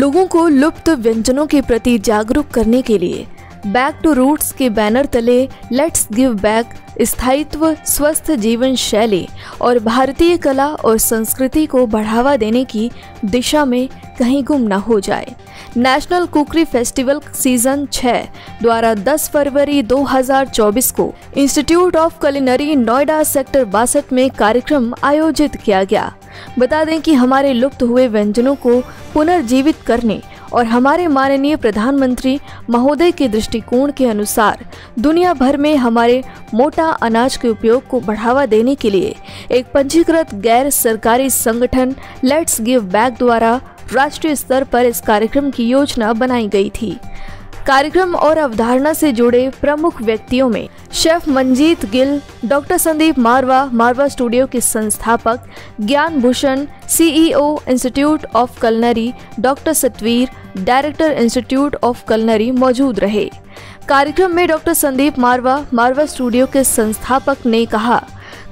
लोगों को लुप्त व्यंजनों के प्रति जागरूक करने के लिए बैक टू रूट्स के बैनर तले लेट्स गिव बैक स्थायित्व, स्वस्थ जीवन शैली और भारतीय कला और संस्कृति को बढ़ावा देने की दिशा में कहीं गुम न हो जाए। नेशनल कुकरी फेस्टिवल सीजन 6 द्वारा 10 फरवरी 2024 को institute of culinary Noida sector 62 में कार्यक्रम आयोजित किया गया। बता दें कि हमारे लुप्त हुए व्यंजनों को पुनर्जीवित करने और हमारे माननीय प्रधानमंत्री महोदय के दृष्टिकोण के अनुसार दुनिया भर में हमारे मोटा अनाज के उपयोग को बढ़ावा देने के लिए एक पंजीकृत गैर सरकारी संगठन लेट्स गिव बैक द्वारा राष्ट्रीय स्तर पर इस कार्यक्रम की योजना बनाई गई थी। कार्यक्रम और अवधारणा से जुड़े प्रमुख व्यक्तियों में chef Manjeet Gill, doctor Sandeep Marwah, Marwah Studio के संस्थापक, Gyan Bhushan, CEO Institute of Culinary, doctor Satveer, director Institute of Culinary मौजूद रहे। कार्यक्रम में डॉक्टर संदीप मारवा, मारवा स्टूडियो के संस्थापक ने कहा,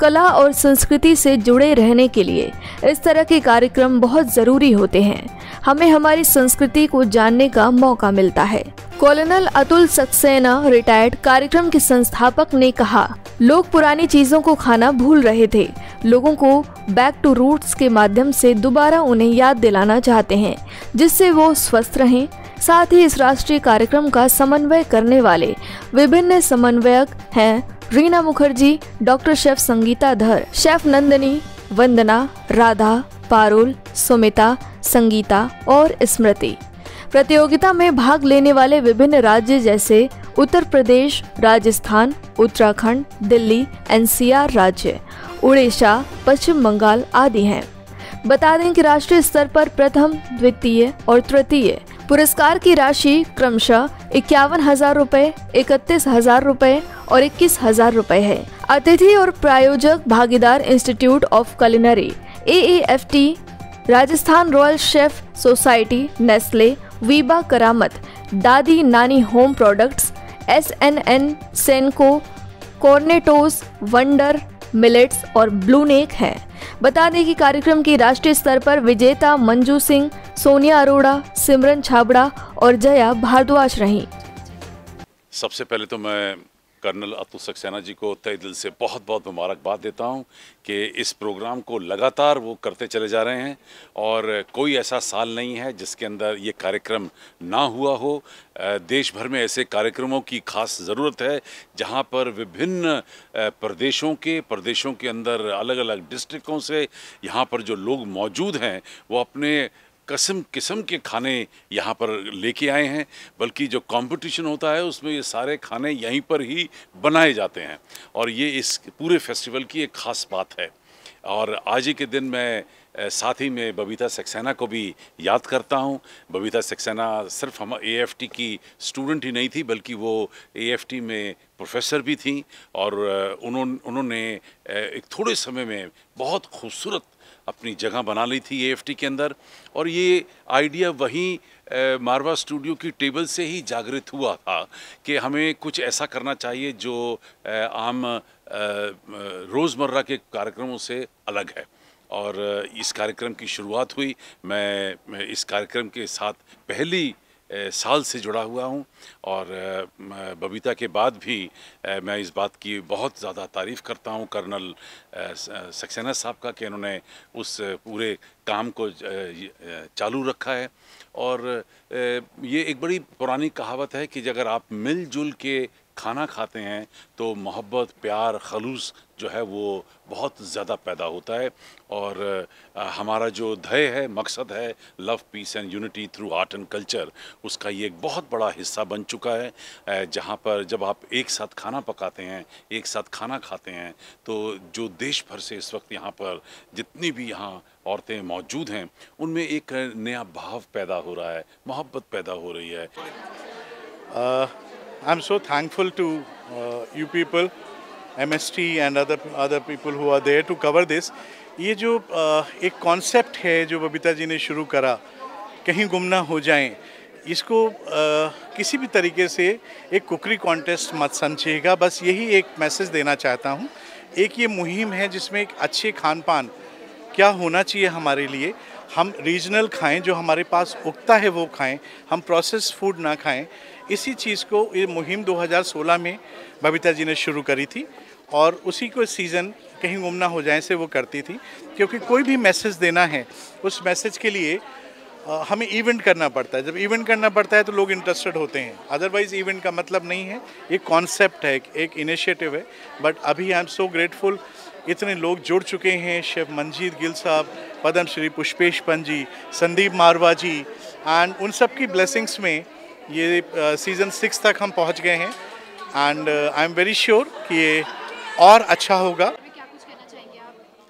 कला और संस्कृति से जुड़े रहने के लिए इस तरह के कार्यक्रम बहुत जरूरी होते हैं। हमें हमारी संस्कृति को जानने का मौका मिलता है। कॉलोनल अतुल सक्सेना रिटायर्ड कार्यक्रम के संस्थापक ने कहा, लोग पुरानी चीजों को खाना भूल रहे थे। लोगों को बैक टू रूट्स के माध्यम से दोबारा उन्हें याद दिलाना चाहते हैं, जिससे वो स्वस्थ रहें। साथ ही इस राष्ट्रीय कार्यक्रम का समन्वय करने वाले विभिन्न समन्वयक हैं रीना मुखर्जी, डॉक्टर शेफ संगीता धर, शेफ नंदनी, वंदना, राधा, पारुल, सुमिता, संगीता और स्मृति। प्रतियोगिता में भाग लेने वाले विभिन्न राज्य जैसे उत्तर प्रदेश, राजस्थान, उत्तराखंड, दिल्ली, एनसीआर राज्य, उड़ीसा, पश्चिम बंगाल आदि हैं। बता दें कि राष्ट्रीय स्तर पर प्रथम, द्वितीय और तृतीय पुरस्कार की राशि क्रमशः 51,000 रुपए, 31,000 रुपए और 21,000 रुपए है। अतिथि और प्रायोजक भागीदार institute of culinary, AAFT, Rajasthan royal chef society, Nestle, Veeba Karamat, Dadi Nani home products, SNN Senco, Cornettos, Wonder, millets और ब्लूनेक है। बता दें कि कार्यक्रम की राष्ट्रीय स्तर पर विजेता मंजू सिंह, सोनिया अरोड़ा, सिमरन छाबड़ा और जया भारद्वाज रहीं। सबसे पहले तो मैं कर्नल अतुल सक्सेना जी को तहे दिल से बहुत बहुत मुबारकबाद देता हूं कि इस प्रोग्राम को लगातार वो करते चले जा रहे हैं और कोई ऐसा साल नहीं है जिसके अंदर ये कार्यक्रम ना हुआ हो। देश भर में ऐसे कार्यक्रमों की खास ज़रूरत है जहां पर विभिन्न प्रदेशों के अंदर अलग अलग डिस्ट्रिक्टों से यहाँ पर जो लोग मौजूद हैं वो अपने किस्म के खाने यहाँ पर लेके आए हैं, बल्कि जो कंपटीशन होता है उसमें ये सारे खाने यहीं पर ही बनाए जाते हैं और ये इस पूरे फेस्टिवल की एक ख़ास बात है। और आज ही के दिन मैं साथ ही में बबीता सक्सेना को भी याद करता हूँ। बबीता सक्सेना सिर्फ हम AFT की स्टूडेंट ही नहीं थी, बल्कि वो AFT में प्रोफेसर भी थी और उन्होंने एक थोड़े समय में बहुत खूबसूरत अपनी जगह बना ली थी AFT के अंदर। और ये आइडिया वहीं मारवा स्टूडियो की टेबल से ही जागृत हुआ था कि हमें कुछ ऐसा करना चाहिए जो आम रोज़मर्रा के कार्यक्रमों से अलग है। और इस कार्यक्रम की शुरुआत हुई। मैं इस कार्यक्रम के साथ पहली साल से जुड़ा हुआ हूं और बबीता के बाद भी मैं इस बात की बहुत ज़्यादा तारीफ़ करता हूं कर्नल सक्सेना साहब का कि उन्होंने उस पूरे काम को चालू रखा है। और ये एक बड़ी पुरानी कहावत है कि अगर आप मिलजुल के खाना खाते हैं तो मोहब्बत, प्यार, खलूस जो है वो बहुत ज़्यादा पैदा होता है। और हमारा जो ध्येय है, मकसद है love, peace and unity through art and culture, उसका ये एक बहुत बड़ा हिस्सा बन चुका है। जहाँ पर जब आप एक साथ खाना पकाते हैं, एक साथ खाना खाते हैं, तो जो देश भर से इस वक्त यहाँ पर जितनी भी यहाँ औरतें मौजूद हैं उनमें एक नया भाव पैदा हो रहा है, मोहब्बत पैदा हो रही है। I'm so thankful to you people, MST and other people who are there to cover this. ये जो एक कॉन्सेप्ट है जो बबीता जी ने शुरू करा, कहीं गुम ना हो जाएं, इसको किसी भी तरीके से एक कुकरी कॉन्टेस्ट मत समझिएगा। बस यही एक मैसेज देना चाहता हूँ। एक ये मुहिम है जिसमें एक अच्छे खान पान क्या होना चाहिए हमारे लिए, हम रीजनल खाएं, जो हमारे पास उगता है वो खाएं, हम प्रोसेस फूड ना खाएं। इसी चीज़ को ये मुहिम 2016 में बबीता जी ने शुरू करी थी और उसी को सीज़न कहीं गुम ना हो जाए से वो करती थी, क्योंकि कोई भी मैसेज देना है उस मैसेज के लिए हमें इवेंट करना पड़ता है। जब इवेंट करना पड़ता है तो लोग इंटरेस्टेड होते हैं, अदरवाइज इवेंट का मतलब नहीं है। ये कॉन्सेप्ट है, एक इनिशिएटिव है। बट अभी आई एम सो ग्रेटफुल, इतने लोग जुड़ चुके हैं, शेफ मंजीत गिल साहब, पद्म श्री पुष्पेश पंत जी, संदीप मारवा जी, एंड उन सब की ब्लेसिंग्स में ये सीज़न 6 तक हम पहुंच गए हैं। And I am very sure कि ये और अच्छा होगा।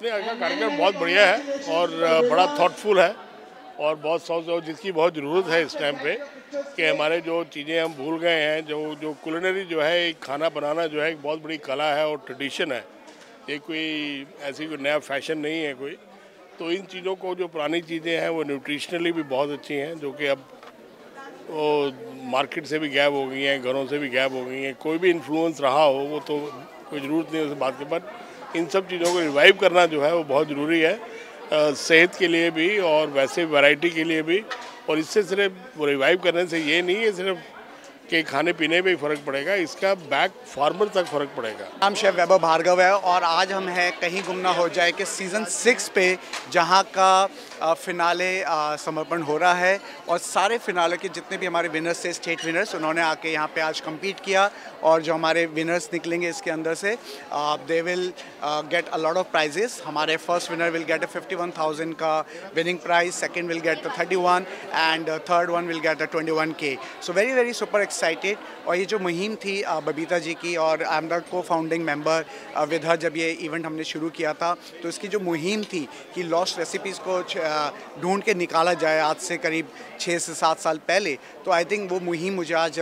कार्यक्रम बहुत बढ़िया है और बड़ा थॉटफुल है और बहुत सौ जिसकी बहुत ज़रूरत है इस टाइम पे, कि हमारे जो चीज़ें हम भूल गए हैं, जो कुलिनरी जो है, एक खाना बनाना जो है एक बहुत बड़ी कला है और ट्रेडिशन है। ये कोई ऐसी कोई नया फैशन नहीं है कोई। तो इन चीज़ों को, जो पुरानी चीज़ें हैं वो न्यूट्रिशनली भी बहुत अच्छी हैं, जो कि अब वो मार्केट से भी गायब हो गई हैं, घरों से भी गायब हो गई हैं। कोई भी इन्फ्लुएंस रहा हो वो तो कोई ज़रूरत नहीं है उस बात के, बट इन सब चीज़ों को रिवाइव करना जो है वो बहुत ज़रूरी है, सेहत के लिए भी और वैसे वैरायटी के लिए भी। और इससे सिर्फ रिवाइव करने से ये नहीं है सिर्फ कि खाने पीने में ही फ़र्क पड़ेगा, इसका बैक फार्मर तक फ़र्क पड़ेगा। नाम शेफ वैभव भार्गव है और आज हम हैं कहीं गुम ना हो जाए कि सीज़न 6 पे, जहां का फिनाले समर्पण हो रहा है और सारे फिनाले के जितने भी हमारे विनर्स थे, स्टेट विनर्स, उन्होंने आके यहां पे आज कम्पीट किया। और जो हमारे विनर्स निकलेंगे इसके अंदर से, they will get a lot of prizes. हमारे फर्स्ट विनर विल गेट 51,000 का winning prize, second will get 31 and third one will get 21K। So very very super excited. और ये जो मुहिम थी बबीता जी की, और I am the co founding member with her, जब ये इवेंट हमने शुरू किया था तो इसकी जो मुहिम थी कि लॉस्ट रेसिपीज़ को ढूंढ के निकाला जाए, आज से करीब 6 से 7 साल पहले, तो आई थिंक वो मुहिम मुझे आज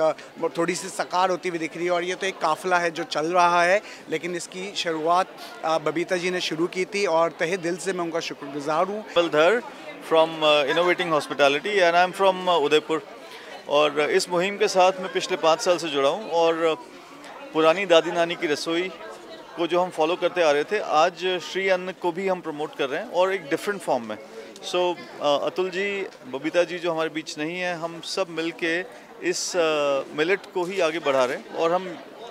थोड़ी सी साकार होती हुई दिख रही है। और ये तो एक काफ़िला है जो चल रहा है, लेकिन इसकी शुरुआत बबीता जी ने शुरू की थी और तहे दिल से मैं उनका शुक्रगुजार हूँ। Baldhar from Innovating Hospitality and I'm from Udaipur। और इस मुहिम के साथ मैं पिछले 5 साल से जुड़ा हूँ और पुरानी दादी नानी की रसोई को जो हम फॉलो करते आ रहे थे, आज श्री अन्न को भी हम प्रमोट कर रहे हैं और एक डिफरेंट फॉर्म में। सो अतुल जी, बबीता जी जो हमारे बीच नहीं है, हम सब मिलके इस मिलेट को ही आगे बढ़ा रहे हैं। और हम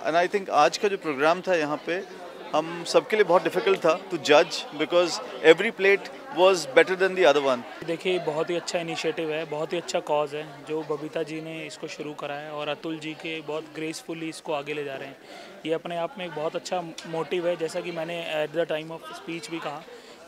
एंड आई थिंक आज का जो प्रोग्राम था यहाँ पे हम सबके लिए बहुत डिफ़िकल्ट था टू जज, because every plate was better than the other one. देखिए, बहुत ही अच्छा इनिशिएटिव है, बहुत ही अच्छा कॉज है जो बबीता जी ने इसको शुरू करा है और अतुल जी के बहुत ग्रेसफुली इसको आगे ले जा रहे हैं। ये अपने आप में एक बहुत अच्छा मोटिव है। जैसा कि मैंने at the time of speech भी कहा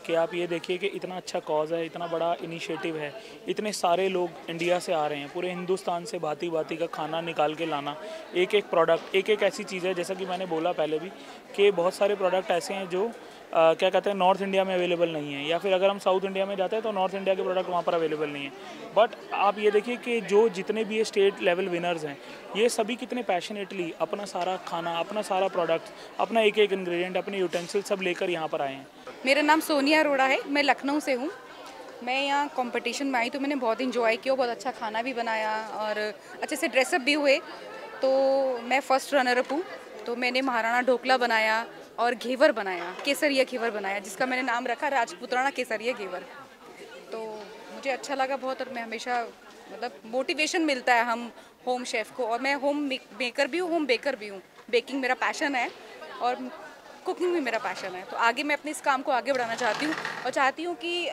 कि आप ये देखिए कि इतना अच्छा कॉज है, इतना बड़ा इनिशिएटिव है, इतने सारे लोग इंडिया से आ रहे हैं, पूरे हिंदुस्तान से भांति भांति का खाना निकाल के लाना, एक एक प्रोडक्ट, एक एक ऐसी चीज़ है, जैसा कि मैंने बोला पहले भी कि बहुत सारे प्रोडक्ट ऐसे हैं जो क्या कहते हैं नॉर्थ इंडिया में अवेलेबल नहीं है, या फिर अगर हम साउथ इंडिया में जाते हैं तो नॉर्थ इंडिया के प्रोडक्ट वहाँ पर अवेलेबल नहीं है। बट आप ये देखिए कि जो जितने भी ये स्टेट लेवल विनर्स हैं, ये सभी कितने पैशनेटली अपना सारा खाना, अपना सारा प्रोडक्ट, अपना एक एक इंग्रेडिएंट, अपने यूटेंसिल सब लेकर यहाँ पर आए हैं। मेरा नाम सोनिया अरोड़ा है, मैं लखनऊ से हूँ। मैं यहाँ कंपटीशन में आई तो मैंने बहुत इंजॉय किया, बहुत अच्छा खाना भी बनाया और अच्छे से ड्रेसअप भी हुए। तो मैं फर्स्ट रनर अप हूँ। तो मैंने महाराणा ढोकला बनाया और घेवर बनाया, केसरिया घेवर बनाया, जिसका मैंने नाम रखा राजपुत्राणा केसरिया घेवर। तो मुझे अच्छा लगा बहुत और मैं हमेशा मतलब मोटिवेशन मिलता है हम होम शेफ़ को। और मैं होम मेकर भी हूँ, होम बेकर भी हूँ। बेकिंग मेरा पैशन है और कुकिंग भी मेरा पैशन है। तो आगे मैं अपने इस काम को आगे बढ़ाना चाहती हूँ और चाहती हूँ कि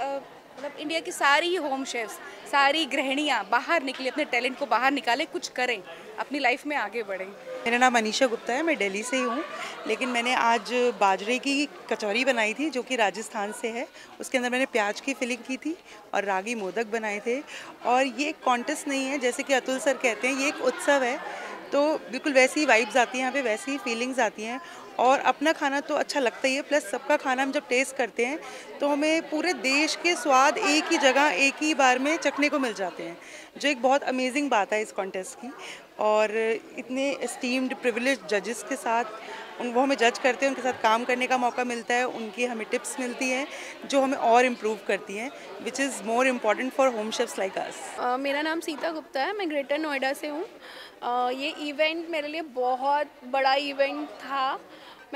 मतलब इंडिया की सारी ही होम शेफ्स, सारी गृहिणियाँ बाहर निकले, अपने टैलेंट को बाहर निकालें, कुछ करें, अपनी लाइफ में आगे बढ़ें। मेरा नाम अनीशा गुप्ता है, मैं दिल्ली से ही हूँ, लेकिन मैंने आज बाजरे की कचौरी बनाई थी जो कि राजस्थान से है। उसके अंदर मैंने प्याज की फिलिंग की थी और रागी मोदक बनाए थे। और ये एक कॉन्टेस्ट नहीं है, जैसे कि अतुल सर कहते हैं, ये एक उत्सव है। तो बिल्कुल वैसी ही वाइब्स आती हैं यहाँ पे, वैसी ही फीलिंग्स आती हैं। और अपना खाना तो अच्छा लगता ही है, प्लस सबका खाना हम जब टेस्ट करते हैं तो हमें पूरे देश के स्वाद एक ही जगह एक ही बार में चखने को मिल जाते हैं, जो एक बहुत अमेजिंग बात है इस कॉन्टेस्ट की। और इतने एस्टीम्ड प्रिविलेज जजेस के साथ वो हमें जज करते हैं, उनके साथ काम करने का मौका मिलता है, उनकी हमें टिप्स मिलती हैं जो हमें और इम्प्रूव करती हैं, which is more important for home chefs like us. मेरा नाम सीता गुप्ता है, मैं ग्रेटर नोएडा से हूँ। ये इवेंट मेरे लिए बहुत बड़ा इवेंट था।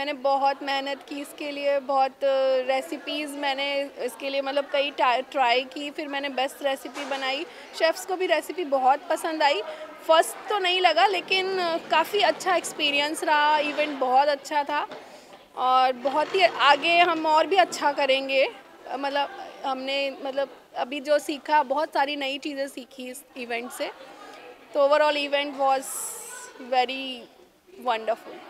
मैंने बहुत मेहनत की इसके लिए, बहुत रेसिपीज़ मैंने इसके लिए मतलब कई ट्राई की, फिर मैंने बेस्ट रेसिपी बनाई। शेफ़्स को भी रेसिपी बहुत पसंद आई। फर्स्ट तो नहीं लगा लेकिन काफ़ी अच्छा एक्सपीरियंस रहा, इवेंट बहुत अच्छा था और बहुत ही आगे हम और भी अच्छा करेंगे। मतलब हमने मतलब अभी जो सीखा, बहुत सारी नई चीज़ें सीखी इस इवेंट से, तो overall event was very wonderful.